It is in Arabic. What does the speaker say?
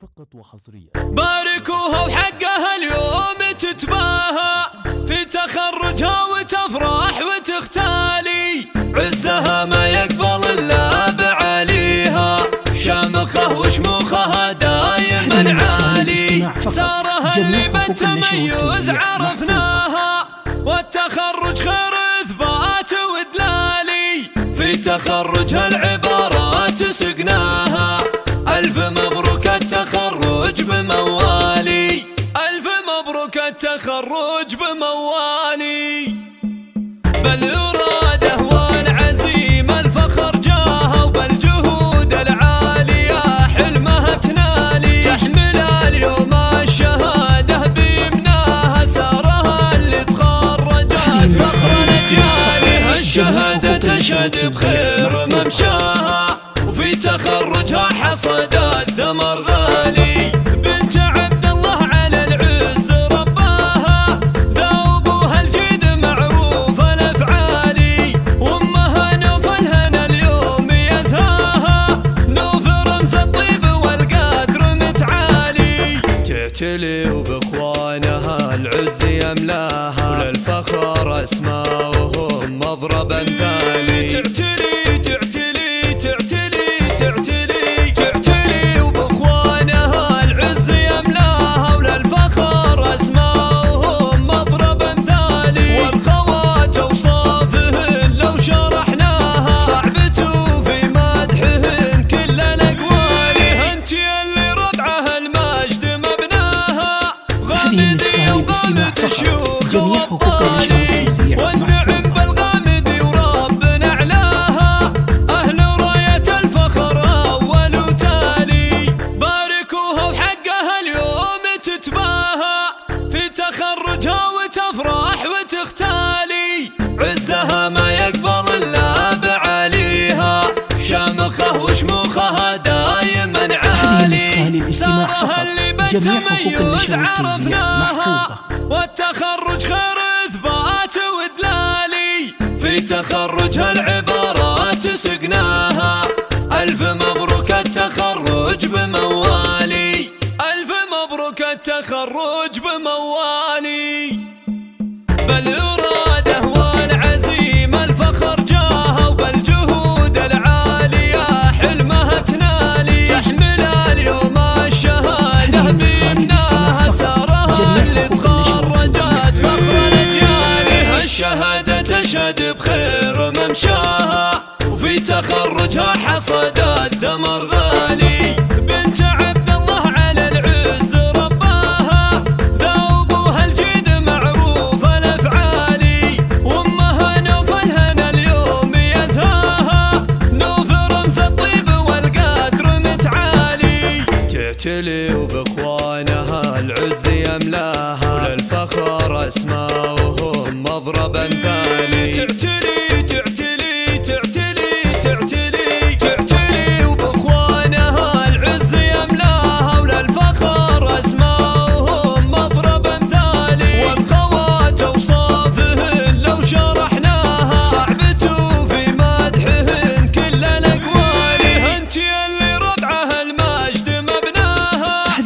فقط وحصريا. باركوها وحقها اليوم تتباهى في تخرجها وتفرح وتختالي، عزها ما يقبل الا بعليها، شامخه وشموخها دايما عالي، سارها اللي بالتميز عرفناها، والتخرج خير اثبات ودلالي، في تخرجها العبارات سقناها، ألف مبروك التخرج بموالي، ألف مبروك التخرج بموالي، بالإرادة والعزيمة الفخر جاها، وبالجهود العالية حلمها تنالي، تحمل اليوم الشهادة بيمناها، سارها اللي تخرجت فخر لجيالها، الشهادة تشهد بخير ممشاها، وفي تخرجها حصدت ثمر غالي، بنت عبد الله على العز رباها، ذا ابوها الجيد معروف الافعالي، وامها نوف الهنا اليوم يزهاها، نوف رمز الطيب والقدر متعالي، تعتلي وباخوانها العز يملاها، وللفخر اسماؤهم مضرب امثالي، تعتلي وباخوانها العز يملاها، وللفخر اسماؤهم مضرب امثالي، والخوات اوصافهن لو شرحناها، صعبة في مدحهن كل الاقوال، انت اللي ربعها المجد مبناها، غامدي وغامد شيوخ وابطالي، والنعم بالغامدي وربنا اعلاها، اهل راية الفخر اول وتالي، باركوها وحقها اليوم تتباهى في تخرجها وتفرح وتختالي، عزها ما يقبل الا بعليها، شامخه وشموخها دايما عالي، سارها اللي بالتميز عرفناها، والتخرج خير اثبات ودلالي، في تخرجها العبارات سقناها، ألف مبروك التخرج بموالي، ألف مبروك التخرج بموالي، بالإرادة والعزيمة الفخر جاها، وبالجهود العالية حلمها تنالي، تحمل اليوم الشهادة بيمناها، سارها اللي تخرجت فخر لجيالها، الشهادة تشهد بخير ممشاها، وفي تخرجها حصدت ثمر غالي، بنت عبد الله على العز رباها، ذا ابوها الجيد معروف الافعالي، وامها نوف الهنا اليوم يزهاها، نوف رمز الطيب والقدر متعالي، تعتلي وباخوانها العز يملاها، وللفخر اسماؤهم مضرب امثالي، تعتلي وباخوانها العز يملاها، وللفخر اسماؤهم مضرب امثالي، والخوات اوصافهن لو شرحناها، صعبة في مدحهن كل الاقوال، انت اللي ربعها المجد مبناها،